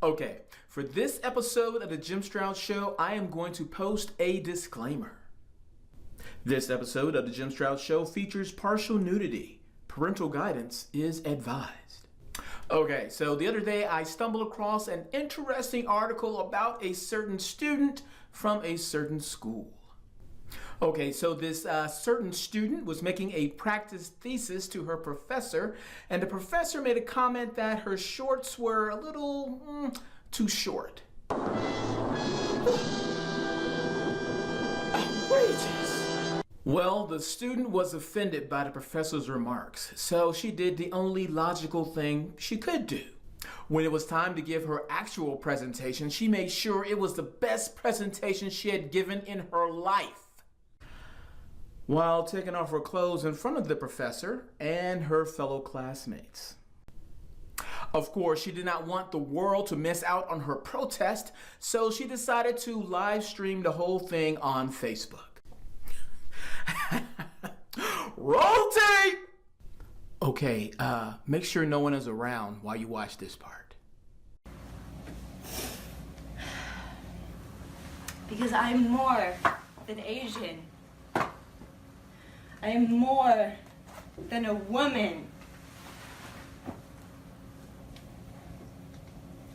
Okay, for this episode of the Jim Stroud Show, I am going to post a disclaimer. This episode of the Jim Stroud Show features partial nudity. Parental guidance is advised. Okay, so the other day I stumbled across an interesting article about a certain student from a certain school. Okay, so this certain student was making a practice thesis to her professor, and the professor made a comment that her shorts were a little too short. Outrageous. Well, the student was offended by the professor's remarks, so she did the only logical thing she could do. When it was time to give her actual presentation, she made sure it was the best presentation she had given in her life, while taking off her clothes in front of the professor and her fellow classmates. Of course, she did not want the world to miss out on her protest, so she decided to live stream the whole thing on Facebook. Roll tape! Okay, make sure no one is around while you watch this part. Because I'm more than Asian. I am more than a woman.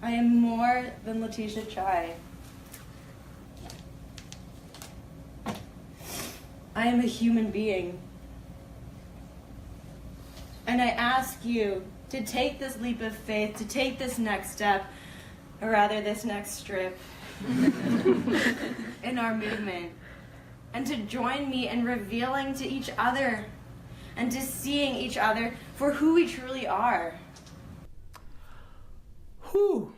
I am more than Letitia Chai. I am a human being. And I ask you to take this leap of faith, to take this next step, or rather this next strip, in our movement. And to join me in revealing to each other and to seeing each other for who we truly are. Whew.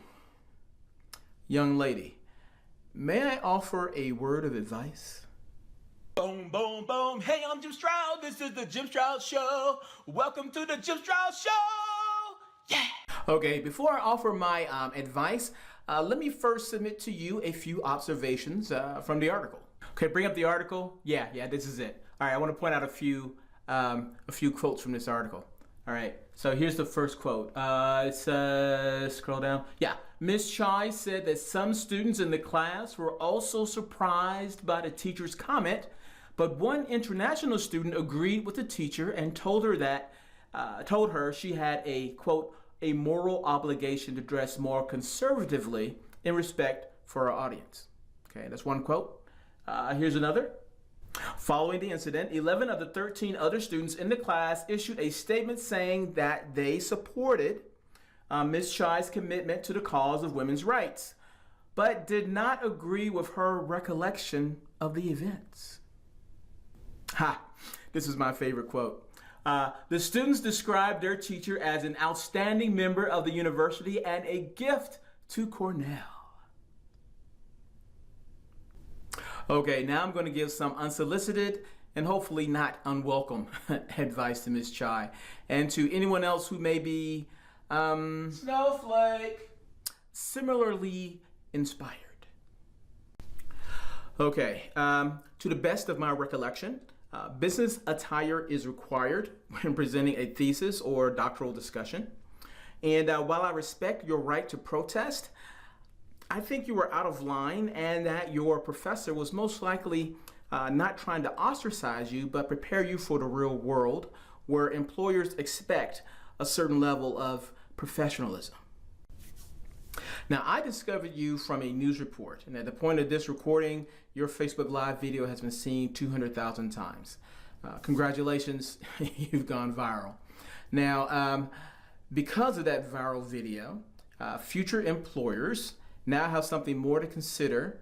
Young lady, may I offer a word of advice? Boom, boom, boom. Hey, I'm Jim Stroud. This is the Jim Stroud Show. Welcome to the Jim Stroud Show. Yeah. Okay, before I offer my advice, let me first submit to you a few observations from the article. Okay, bring up the article. Yeah, this is it. All right, I want to point out a few quotes from this article. All right, so here's the first quote. It says, scroll down. Yeah, Ms. Chai said that some students in the class were also surprised by the teacher's comment, but one international student agreed with the teacher and told her she had a, quote, a moral obligation to dress more conservatively in respect for our audience. Okay, that's one quote. Here's another. Following the incident, 11 of the 13 other students in the class issued a statement saying that they supported Ms. Chai's commitment to the cause of women's rights, but did not agree with her recollection of the events. This is my favorite quote. The students described their teacher as an outstanding member of the university and a gift to Cornell. Okay, now I'm going to give some unsolicited and hopefully not unwelcome advice to Ms. Chai and to anyone else who may be snowflake similarly inspired. Okay, to the best of my recollection, business attire is required when presenting a thesis or doctoral discussion. And while I respect your right to protest, I think you were out of line and that your professor was most likely not trying to ostracize you, but prepare you for the real world where employers expect a certain level of professionalism. Now, I discovered you from a news report, and at the point of this recording, your Facebook Live video has been seen 200,000 times. Congratulations, you've gone viral. Now, because of that viral video, future employers now have something more to consider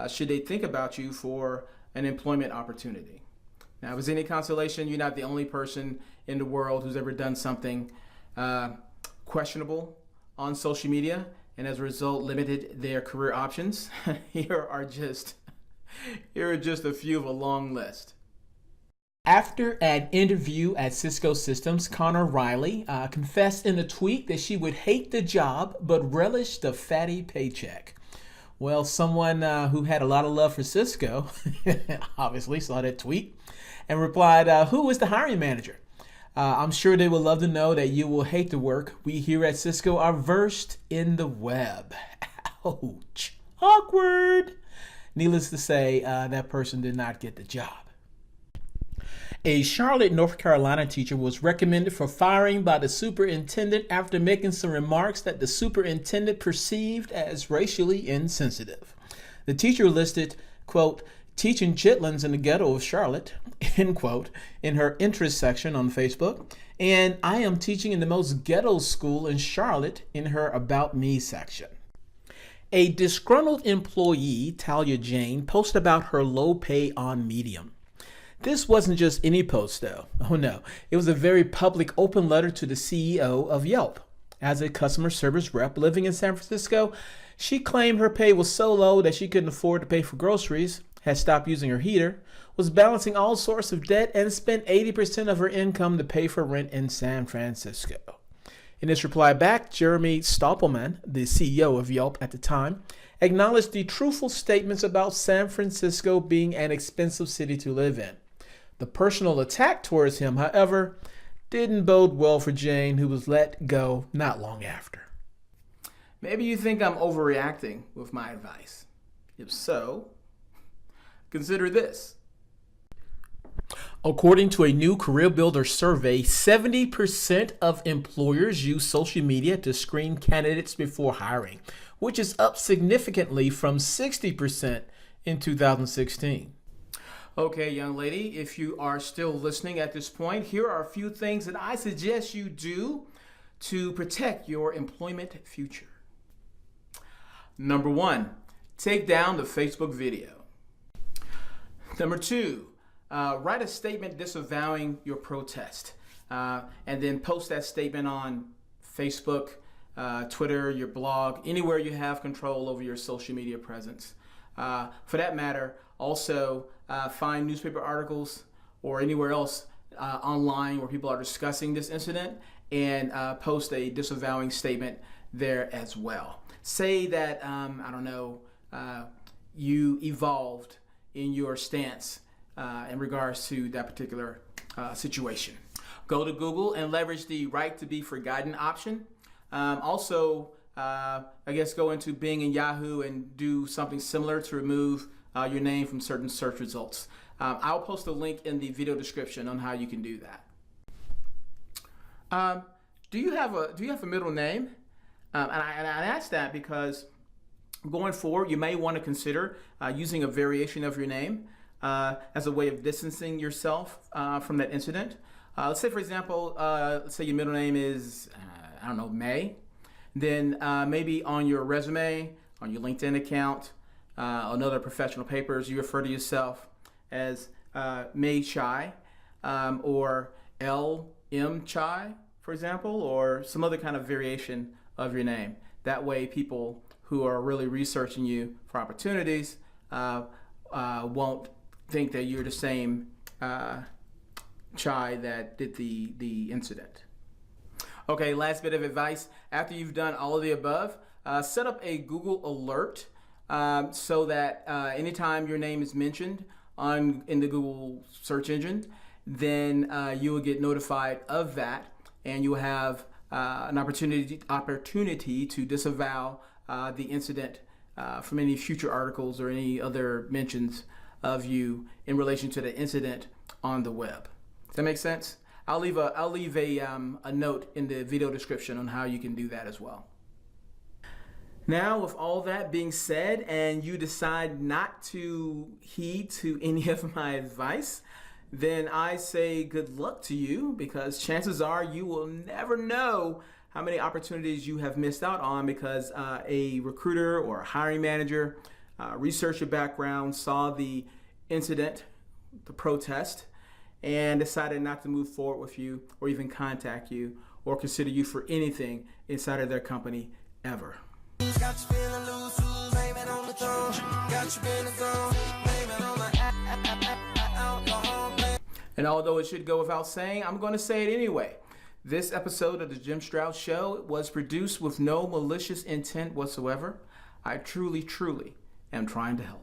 should they think about you for an employment opportunity. Now, if it's any consolation, you're not the only person in the world who's ever done something questionable on social media and as a result limited their career options. Here are just a few of a long list. After an interview at Cisco Systems, Connor Riley confessed in a tweet that she would hate the job but relish the fatty paycheck. Well, someone who had a lot of love for Cisco obviously saw that tweet and replied, who is the hiring manager? I'm sure they would love to know that you will hate the work. We here at Cisco are versed in the web. Ouch. Awkward. Needless to say, that person did not get the job. A Charlotte, North Carolina teacher was recommended for firing by the superintendent after making some remarks that the superintendent perceived as racially insensitive. The teacher listed, quote, teaching chitlins in the ghetto of Charlotte, end quote, in her interest section on Facebook, and I am teaching in the most ghetto school in Charlotte in her About Me section. A disgruntled employee, Talia Jane, posted about her low pay on Medium. This wasn't just any post, though. Oh no, it was a very public open letter to the CEO of Yelp. As a customer service rep living in San Francisco, she claimed her pay was so low that she couldn't afford to pay for groceries, had stopped using her heater, was balancing all sorts of debt, and spent 80% of her income to pay for rent in San Francisco. In his reply back, Jeremy Stoppelman, the CEO of Yelp at the time, acknowledged the truthful statements about San Francisco being an expensive city to live in. The personal attack towards him, however, didn't bode well for Jane, who was let go not long after. Maybe you think I'm overreacting with my advice. If so, consider this. According to a new Career Builder survey, 70% of employers use social media to screen candidates before hiring, which is up significantly from 60% in 2016. Okay, young lady, if you are still listening at this point, here are a few things that I suggest you do to protect your employment future. Number 1, take down the Facebook video. Number 2, write a statement disavowing your protest, and then post that statement on Facebook, Twitter, your blog, anywhere you have control over your social media presence. For that matter, also find newspaper articles or anywhere else online where people are discussing this incident and post a disavowing statement there as well. Say that, you evolved in your stance in regards to that particular situation. Go to Google and leverage the right to be forgotten option. Also, go into Bing and Yahoo and do something similar to remove your name from certain search results. I'll post a link in the video description on how you can do that. Do you have a middle name? And I ask that because going forward, you may want to consider using a variation of your name as a way of distancing yourself from that incident. Let's say, for example, let's say your middle name is, May. Then maybe on your resume, on your LinkedIn account, on other professional papers, you refer to yourself as May Chai or L.M. Chai, for example, or some other kind of variation of your name. That way people who are really researching you for opportunities won't think that you're the same Chai that did the incident. Okay, last bit of advice. After you've done all of the above, set up a Google alert so that anytime your name is mentioned in the Google search engine, then you will get notified of that, and you'll have an opportunity to disavow the incident from any future articles or any other mentions of you in relation to the incident on the web. Does that make sense? I'll leave a note in the video description on how you can do that as well. Now, with all that being said, and you decide not to heed to any of my advice, then I say good luck to you, because chances are you will never know how many opportunities you have missed out on because a recruiter or a hiring manager researched your background, saw the incident, the protest, and decided not to move forward with you or even contact you or consider you for anything inside of their company ever. And although it should go without saying, I'm going to say it anyway. This episode of the Jim Stroud Show was produced with no malicious intent whatsoever. I truly am trying to help.